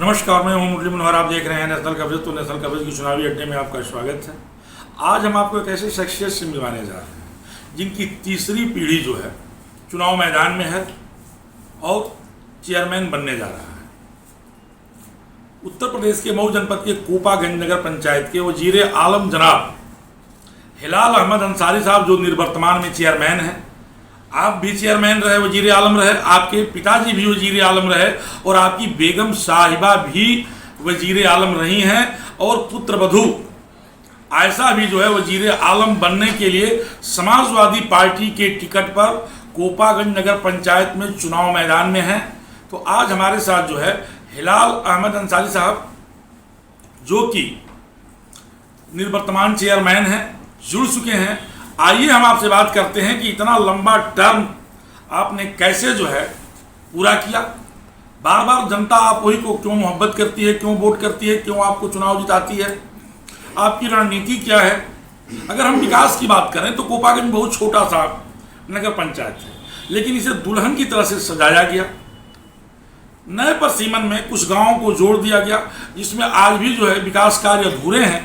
नमस्कार, मैं हूं मुरली मनोहर। आप देख रहे हैं नेशनल कवरेज। तो नेशनल कवरेज की चुनावी अड्डे में आपका स्वागत है। आज हम आपको एक ऐसे शख्सियत से मिलवाने जा रहे हैं जिनकी तीसरी पीढ़ी जो है चुनाव मैदान में है और चेयरमैन बनने जा रहा है। उत्तर प्रदेश के मऊ जनपद के कोपागंज नगर पंचायत के वजीर आलम जनाब हिलाल अहमद अंसारी साहब जो निर्वर्तमान में चेयरमैन हैं। आप भी चेयरमैन रहे, वजीर आलम रहे, आपके पिताजी भी वजीर आलम रहे और आपकी बेगम साहिबा भी वजीर आलम रही हैं और पुत्र वधू आयशा भी जो है वजीर आलम बनने के लिए समाजवादी पार्टी के टिकट पर कोपागंज नगर पंचायत में चुनाव मैदान में हैं। तो आज हमारे साथ जो है हिलाल अहमद अंसारी साहब जो कि निर्वर्तमान चेयरमैन हैं, जुड़ चुके हैं। आइए हम आपसे बात करते हैं कि इतना लंबा टर्म आपने कैसे जो है पूरा किया। बार बार जनता आप वही को क्यों मोहब्बत करती है, क्यों वोट करती है, क्यों आपको चुनाव जिताती है, आपकी रणनीति क्या है। अगर हम विकास की बात करें तो कोपागंज बहुत छोटा सा नगर पंचायत है, लेकिन इसे दुल्हन की तरह से सजाया गया। नए परसीमन में कुछ गांवों को जोड़ दिया गया जिसमें आज भी जो है विकास कार्य अधूरे हैं,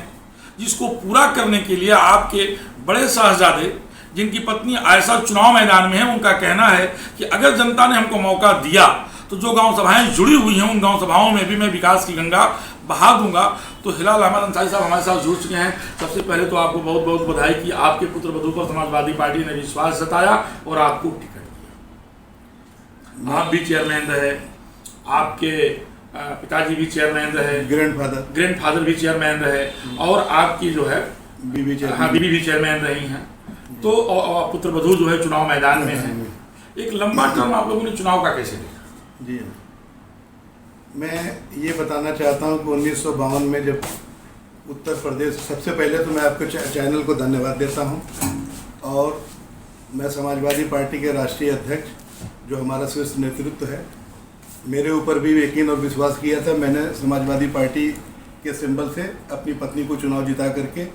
जिसको पूरा करने के लिए आपके बड़े साहबजादे जिनकी पत्नी आयशा चुनाव मैदान में है, उनका कहना है कि अगर जनता ने हमको मौका दिया तो जो गांव सभाएं जुड़ी हुई हैं उन गांव सभाओं में भी मैं विकास की गंगा बहा दूंगा। तो हिलाल अहमद अंसारी साहब हमारे साथ जुड़ चुके हैं। सबसे पहले तो आपको बहुत बहुत बधाई कि आपके पुत्र वधू पर समाजवादी पार्टी ने विश्वास जताया और आपको टिकट दिया। आप भी चेयरमैन रहे, आपके पिताजी भी चेयरमैन रहे, ग्रैंडफादर भी चेयरमैन रहे और आपकी जो है बीबी भी चेयरमैन रही हैं। तो पुत्र वधू जो है चुनाव मैदान में है। एक लंबा टर्म आप लोगों ने चुनाव का कैसे देखा? जी, मैं ये बताना चाहता हूँ कि 1952 में जब उत्तर प्रदेश, सबसे पहले तो मैं आपके चैनल को धन्यवाद देता हूँ और मैं समाजवादी पार्टी के राष्ट्रीय अध्यक्ष जो हमारा शीर्ष नेतृत्व है, मेरे ऊपर भी यकीन और विश्वास किया था। मैंने समाजवादी पार्टी के सिंबल से अपनी पत्नी को चुनाव जिता करके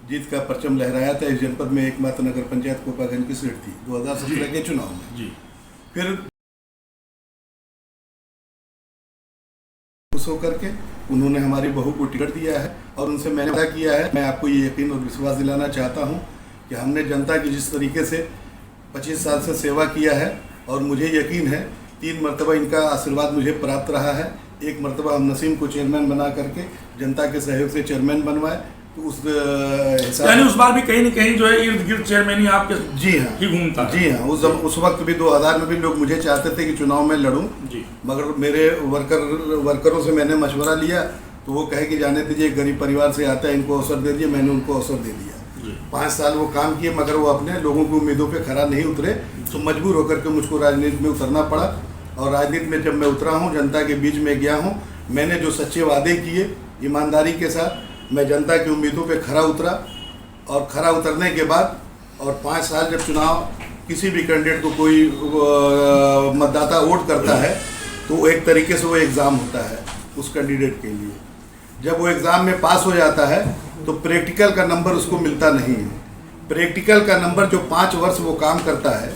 जीत का परचम लहराया था। इस जनपद में एकमात्र नगर पंचायत कोपागंज की सीट थी 2017 के चुनाव में। जी। फिर खुश होकर के उन्होंने हमारी बहू को टिकट दिया है और उनसे मैंने वादा किया है। मैं आपको ये यकीन और विश्वास दिलाना चाहता हूँ कि हमने जनता की जिस तरीके से 25 साल से सेवा किया है और मुझे यकीन है 3 मरतबा इनका आशीर्वाद मुझे प्राप्त रहा है। एक मरतबा हम नसीम को चेयरमैन बना करके जनता के सहयोग से चेयरमैन बनवाए, तो उस यानी उस बार भी कहीं न कहीं जो है इर्द गिर्द चेयरमैन ही आपके जी हाँ ही घूमता। जी हाँ, उस वक्त भी 2000 में भी लोग मुझे चाहते थे कि चुनाव में लड़ूं, मगर मेरे वर्करों से मैंने मशवरा लिया तो वो कहे कि जाने दीजिए, गरीब परिवार से आता है, इनको अवसर दे दिए। मैंने उनको अवसर दे दिया। 5 साल वो काम किए मगर वो अपने लोगों की उम्मीदों पर खरा नहीं उतरे, तो मजबूर होकर के मुझको राजनीति में उतरना पड़ा। और राजनीति में जब मैं उतरा हूँ, जनता के बीच में गया हूँ, मैंने जो सच्चे वादे किए ईमानदारी के साथ मैं जनता की उम्मीदों पे खरा उतरा और खरा उतरने के बाद और 5 साल जब चुनाव किसी भी कैंडिडेट को कोई मतदाता वोट करता है तो एक तरीके से वो एग्ज़ाम होता है उस कैंडिडेट के लिए। जब वो एग्ज़ाम में पास हो जाता है तो प्रैक्टिकल का नंबर उसको मिलता नहीं है। प्रैक्टिकल का नंबर जो 5 वर्ष वो काम करता है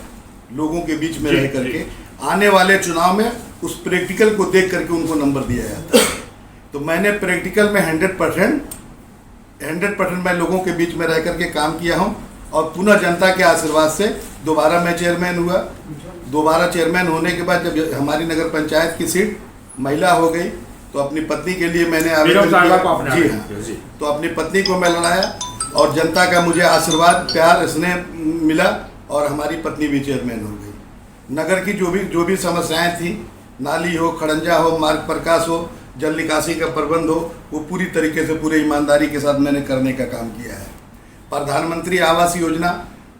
लोगों के बीच में रह करके, आने वाले चुनाव में उस प्रैक्टिकल को देख करके उनको नंबर दिया जाता है। तो मैंने प्रैक्टिकल में 100% मैं लोगों के बीच में रह करके काम किया हूं और पुनः जनता के आशीर्वाद से दोबारा मैं चेयरमैन हुआ। दोबारा चेयरमैन होने के बाद जब हमारी नगर पंचायत की सीट महिला हो गई तो अपनी पत्नी के लिए मैंने आवेदन किया। जी हाँ, तो अपनी पत्नी को मैं लड़ाया और जनता का मुझे आशीर्वाद, प्यार, स्नेह मिला और हमारी पत्नी भी चेयरमैन हो गई। नगर की जो भी समस्याएँ थी, नाली हो, खड़ंजा हो, मार्ग प्रकाश हो, जल निकासी का प्रबंध हो, वो पूरी तरीके से पूरे ईमानदारी के साथ मैंने करने का काम किया है। प्रधानमंत्री आवास योजना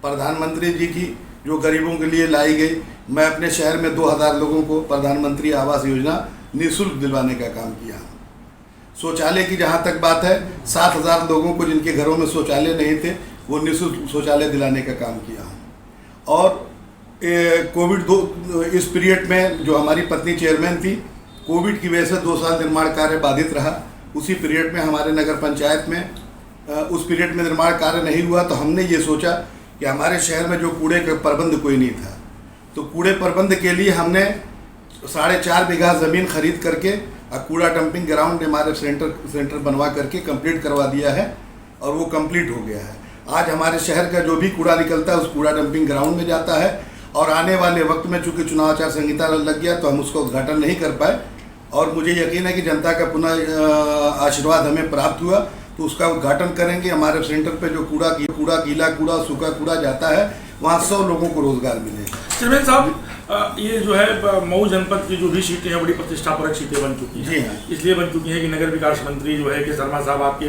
प्रधानमंत्री जी की जो गरीबों के लिए लाई गई, मैं अपने शहर में 2000 लोगों को प्रधानमंत्री आवास योजना निःशुल्क दिलवाने का काम किया। शौचालय की जहाँ तक बात है, 7000 लोगों को जिनके घरों में शौचालय नहीं थे वो निःशुल्क शौचालय दिलाने का काम किया। और कोविड इस पीरियड में जो हमारी पत्नी चेयरमैन थी, कोविड की वजह से 2 साल निर्माण कार्य बाधित रहा। उसी पीरियड में हमारे नगर पंचायत में उस पीरियड में निर्माण कार्य नहीं हुआ तो हमने ये सोचा कि हमारे शहर में जो कूड़े का प्रबंध कोई नहीं था, तो कूड़े प्रबंध के लिए हमने 4.5 बीघा ज़मीन खरीद करके कूड़ा डंपिंग ग्राउंड हमारे सेंटर बनवा करके कंप्लीट करवा दिया है और वो कंप्लीट हो गया है। आज हमारे शहर का जो भी कूड़ा निकलता है उस कूड़ा डंपिंग ग्राउंड में जाता है और आने वाले वक्त में चूंकि चुनाव आचार संहिता लग गया तो हम उसका उद्घाटन नहीं कर पाए और मुझे यकीन है कि जनता का पुनः आशीर्वाद हमें प्राप्त हुआ तो उसका उद्घाटन करेंगे। हमारे सेंटर पे जो कूड़ा गीला कूड़ा सूखा कूड़ा जाता है वहाँ 100 लोगों को रोजगार मिलेगा। चेयरमैन साहब, ये जो है मऊ जनपद की जो भी सीटें हैं बड़ी प्रतिष्ठापरक सीटें बन चुकी हैं। जी हाँ। इसलिए बन चुकी हैं कि नगर विकास मंत्री जो है कि शर्मा साहब आपके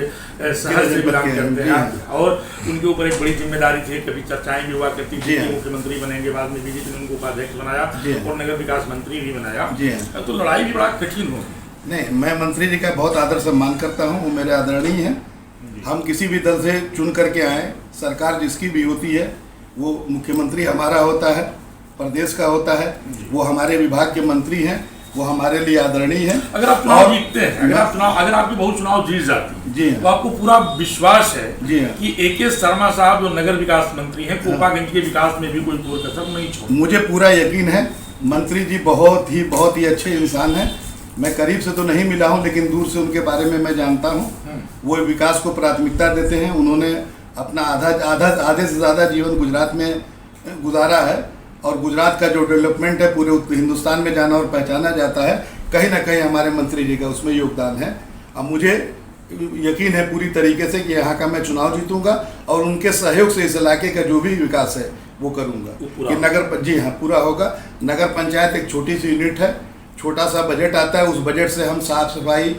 शहर से बिलोंग करते हैं और उनके ऊपर एक बड़ी जिम्मेदारी थी। कभी चर्चाएं भी हुआ करती थी कि मुख्यमंत्री बनेंगे, बाद में बीजेपी ने उनको उपाध्यक्ष बनाया और नगर विकास मंत्री भी बनाया, तो लड़ाई भी बड़ा कठिन होगी। नहीं, मैं मंत्री जी का बहुत आदर सम्मान करता हूँ, वो मेरे आदरणीय हैं। हम किसी भी दल से चुन करके आए, सरकार जिसकी भी होती है वो मुख्यमंत्री हमारा होता है, प्रदेश का होता है, वो हमारे विभाग के मंत्री हैं, वो हमारे लिए आदरणीय हैं। अगर आप चुनाव जीतते हैं, अगर आपकी बहुत चुनाव जीत जाती है तो आपको पूरा विश्वास है कि AK शर्मा साहब जो नगर विकास मंत्री हैं कोपागंज के विकास में भी कोई कोर कसर नहीं छोड़। मुझे पूरा यकीन है, मंत्री जी बहुत ही अच्छे इंसान हैं। मैं करीब से तो नहीं मिला हूं लेकिन दूर से उनके बारे में मैं जानता हूं। वो विकास को प्राथमिकता देते हैं। उन्होंने अपना आधे से ज़्यादा जीवन गुजरात में गुजारा है और गुजरात का जो डेवलपमेंट है पूरे हिंदुस्तान में जाना और पहचाना जाता है, कहीं ना कहीं हमारे मंत्री जी का उसमें योगदान है। अब मुझे यकीन है पूरी तरीके से कि यहाँ का मैं चुनाव जीतूंगा और उनके सहयोग से इस इलाके का जो भी विकास है वो करूँगा कि जी हाँ, पूरा होगा। नगर पंचायत एक छोटी सी यूनिट है, छोटा सा बजट आता है, उस बजट से हम साफ सफाई,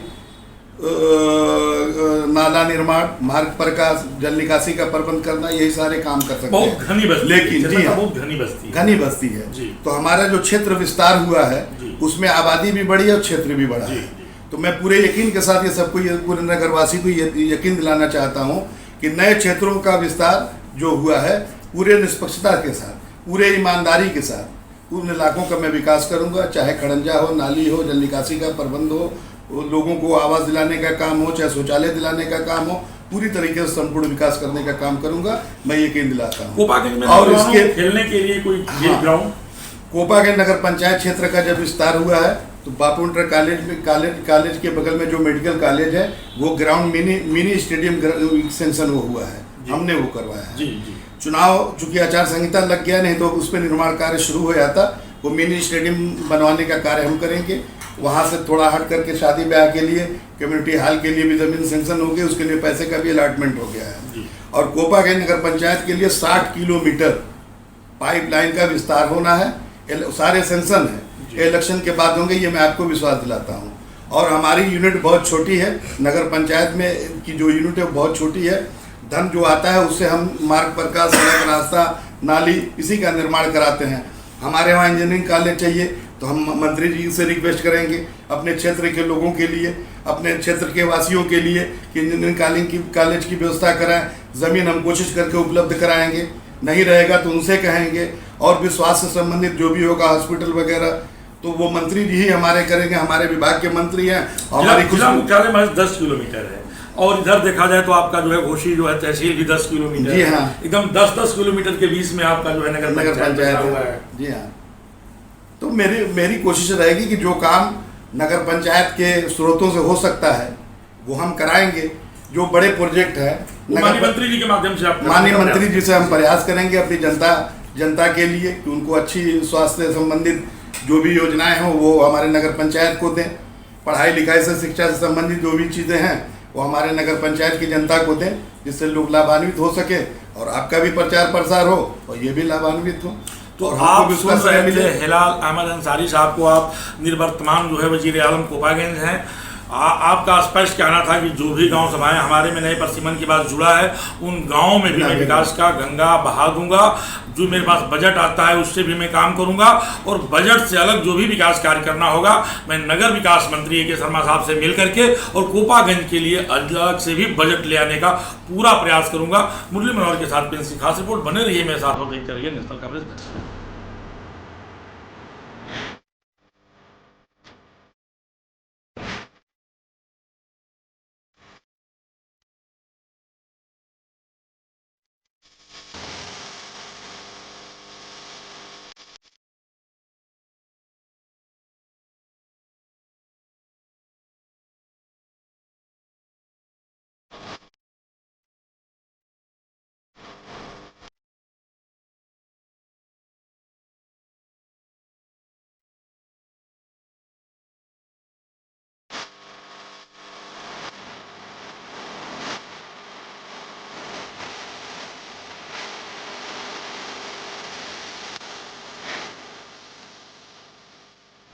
नाला निर्माण, मार्ग प्रकाश, जल निकासी का प्रबंध करना, यही सारे काम कर सकते हैं। घनी बस्ती, लेकिन जी हाँ, घनी बस्ती है। तो हमारा जो क्षेत्र विस्तार हुआ है उसमें आबादी भी बढ़ी है और क्षेत्र भी बढ़ा है। तो मैं पूरे यकीन के साथ ये सबको, पूरे नगरवासी को यकीन दिलाना चाहता हूँ कि नए क्षेत्रों का विस्तार जो हुआ है पूरे निष्पक्षता के साथ, पूरे ईमानदारी के साथ उन इलाकों का मैं विकास करूंगा, चाहे खड़ंजा हो, नाली हो, जल निकासी का प्रबंध हो, लोगों को आवास दिलाने का काम हो, चाहे शौचालय दिलाने का काम हो, पूरी तरीके से संपूर्ण विकास करने का काम करूंगा, मैं यकीन दिलाता हूँ। और इसके खेलने के लिए कोई ग्राउंड, कोपागंज नगर पंचायत क्षेत्र का जब विस्तार हुआ है तो बापू इंटर कॉलेज के बगल में जो मेडिकल कॉलेज है वो ग्राउंड मिनी स्टेडियम सेंक्शन हुआ है, हमने वो करवाया है। चुनाव चूंकि आचार संहिता लग गया, नहीं तो उस पर निर्माण कार्य शुरू हो जाता। वो मिनी स्टेडियम बनवाने का कार्य हम करेंगे। वहाँ से थोड़ा हट करके शादी ब्याह के लिए, कम्युनिटी हॉल के लिए भी जमीन सेंक्शन हो गई, उसके लिए पैसे का भी अलॉटमेंट हो गया है। और कोपागंज नगर पंचायत के लिए 60 किलोमीटर पाइपलाइन का विस्तार होना है, सारे सेंक्शन है, इलेक्शन के बाद होंगे, ये मैं आपको विश्वास दिलाता हूँ। और हमारी यूनिट बहुत छोटी है, नगर पंचायत में की जो यूनिट है बहुत छोटी है। धन जो आता है उससे हम मार्ग प्रकाश, सड़क, रास्ता, नाली, इसी का निर्माण कराते हैं। हमारे वहाँ इंजीनियरिंग कॉलेज चाहिए तो हम मंत्री जी से रिक्वेस्ट करेंगे अपने क्षेत्र के लोगों के लिए, अपने क्षेत्र के वासियों के लिए कि इंजीनियरिंग कॉलेज की व्यवस्था कराएं। ज़मीन हम कोशिश करके उपलब्ध कराएंगे, नहीं रहेगा तो उनसे कहेंगे। और भी स्वास्थ्य से संबंधित जो भी होगा, हॉस्पिटल वगैरह, तो वो मंत्री जी ही हमारे करेंगे, हमारे विभाग के मंत्री हैं। हमारी जिला मुख्यालय महज 10 किलोमीटर है और इधर देखा जाए तो आपका जो है घोषी जो है तहसील भी 10 किलोमीटर। जी हाँ, एकदम 10-10 किलोमीटर के बीच में आपका जो है नगर पंचायत हुआ है। जी हाँ, तो मेरी कोशिश रहेगी कि जो काम नगर पंचायत के स्रोतों से हो सकता है वो हम कराएंगे। जो बड़े प्रोजेक्ट है माननीय मंत्री जी के माध्यम से, माननीय मंत्री जी से हम प्रयास करेंगे अपनी जनता के लिए कि उनको अच्छी स्वास्थ्य संबंधित जो भी योजनाएं हों वो हमारे नगर पंचायत को दें। पढ़ाई लिखाई से, शिक्षा से संबंधित जो भी चीज़ें हैं वो हमारे नगर पंचायत की जनता को दें, जिससे लोग लाभान्वित हो सके और आपका भी प्रचार प्रसार हो और ये भी लाभान्वित हो। तो आप सुन रहे थे हिलाल अहमद अंसारी साहब को, आप निवर्तमान जो है वजीर आलम कोपागंज हैं। आपका स्पष्ट कहना था कि जो भी गांव सभाएं हमारे में नए परसिमन के बाद जुड़ा है उन गांवों में भी मैं विकास का गंगा बहा दूंगा। जो मेरे पास बजट आता है उससे भी मैं काम करूंगा और बजट से अलग जो भी विकास कार्य करना होगा मैं नगर विकास मंत्री AK शर्मा साहब से मिल करके और कोपागंज के लिए अलग से भी बजट ले आने का पूरा प्रयास करूंगा। मुरली मनोहर के साथ प्रिंस की खास रिपोर्ट, बने रहिए मेरे साथ और देखते रहिए नेशनल कवरेज।